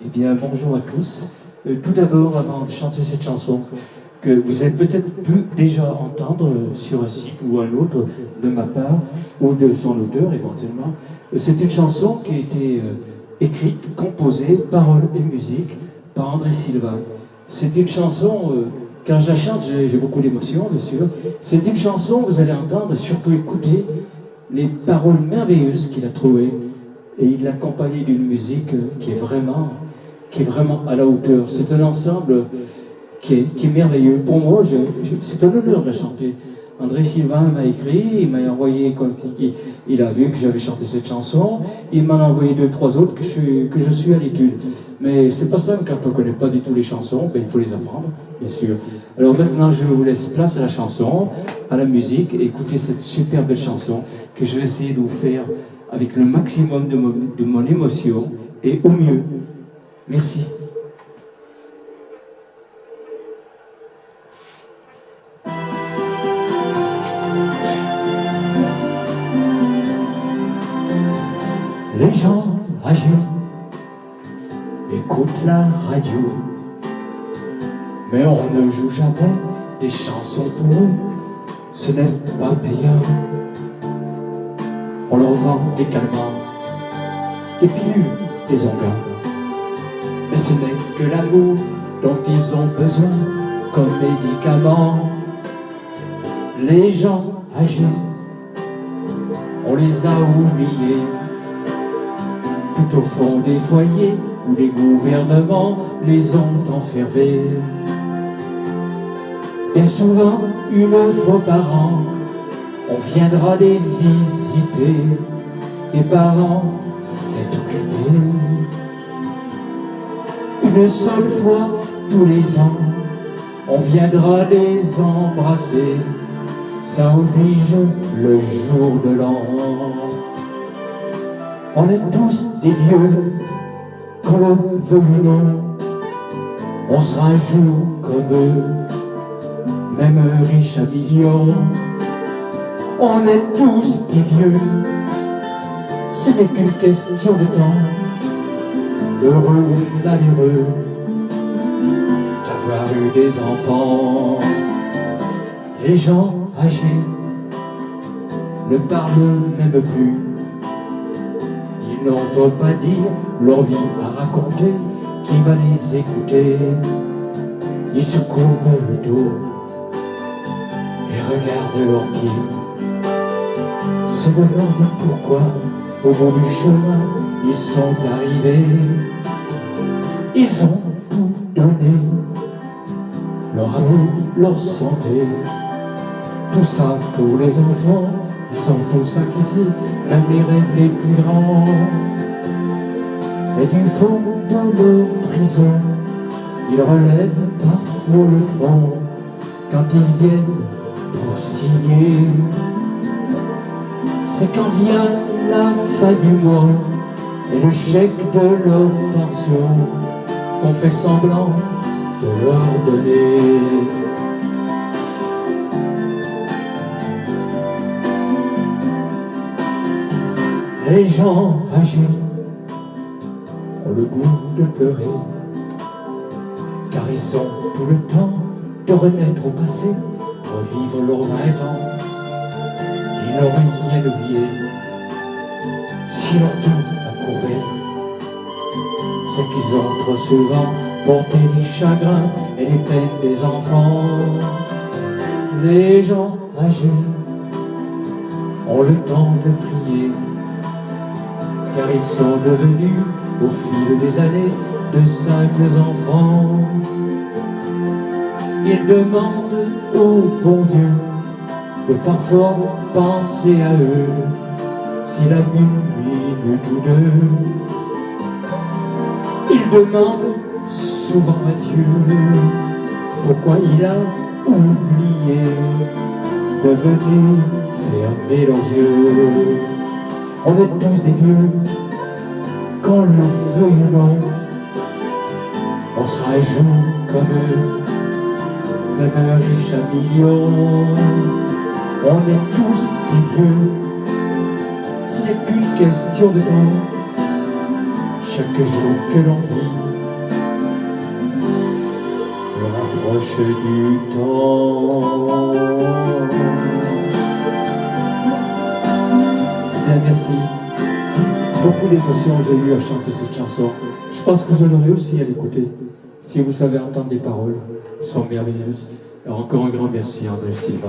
Eh bien, bonjour à tous. Tout d'abord, avant de chanter cette chanson, que vous avez peut-être pu déjà entendre sur un site ou un autre de ma part, ou de son auteur éventuellement, c'est une chanson qui a été écrite, composée, paroles et musique par André Silva. C'est une chanson, quand je la chante, j'ai beaucoup d'émotions, bien sûr. C'est une chanson, vous allez entendre, surtout écouter les paroles merveilleuses qu'il a trouvées. Et il l'a accompagné d'une musique qui est vraiment à la hauteur. C'est un ensemble qui est merveilleux. Pour moi, c'est un honneur de la chanter. André Sylvain m'a écrit, il m'a envoyé, il a vu que j'avais chanté cette chanson, il m'en a envoyé 2-3 autres que je suis à l'étude. Mais c'est pas simple quand on ne connaît pas du tout les chansons, ben il faut les apprendre, bien sûr. Alors maintenant, je vous laisse place à la chanson, à la musique, et écoutez cette super belle chanson que je vais essayer de vous faire avec le maximum de mon émotion et au mieux. Merci. Les gens âgés écoutent la radio, mais on ne joue jamais des chansons pour eux, ce n'est pas payant. On leur vend des calmants, des pilules, des onguents, mais ce n'est que l'amour dont ils ont besoin comme médicament. Les gens âgés, on les a oubliés, tout au fond des foyers où les gouvernements les ont enfermés. Bien souvent, une fois par an, on viendra les visiter, les parents s'est occupé. Une seule fois tous les ans, on viendra les embrasser, ça oblige le jour de l'an. On est tous des vieux, qu'on le veut ou non, on sera un jour comme eux, même riches à millions. On est tous des vieux, ce n'est qu'une question de temps, heureux ou malheureux, d'avoir eu des enfants. Les gens âgés ne parlent même plus, ils n'entendent pas dire leur vie à raconter, qui va les écouter? Ils se courbent le dos et regardent leurs pieds, se demandent pourquoi au bout du chemin ils sont arrivés. Ils ont tout donné, leur amour, leur santé, tout ça pour les enfants. Ils ont tout sacrifié, même les rêves les plus grands. Et du fond de leur prison, ils relèvent parfois le front quand ils viennent pour signer. C'est quand vient la fin du mois et le chèque de leur pension qu'on fait semblant de leur donner. Les gens âgés ont le goût de pleurer, car ils ont tout le temps de renaître au passé, revivre leurs 20 ans. Ils n'auraient rien oublié si leur tour a courbé. C'est qu'ils ont trop souvent porté les chagrins et les peines des enfants. Les gens âgés ont le temps de prier, car ils sont devenus, au fil des années, de simples enfants. Ils demandent au bon Dieu de parfois penser à eux, s'il a une minute ou deux. Ils demandent souvent à Dieu pourquoi il a oublié de venir fermer leurs yeux. On est tous des vieux, qu'on le veuille ou non, on sera un jour comme eux, même riche à millions. On est tous des vieux, ce n'est qu'une question de temps. chaque jour que l'on vit me rapproche du temps. Bien, merci. Beaucoup d'émotions j'ai eu à chanter cette chanson. Je pense que vous en aurez aussi à l'écouter. Si vous savez entendre les paroles, elles sont merveilleuses. Alors encore un grand merci André Silva.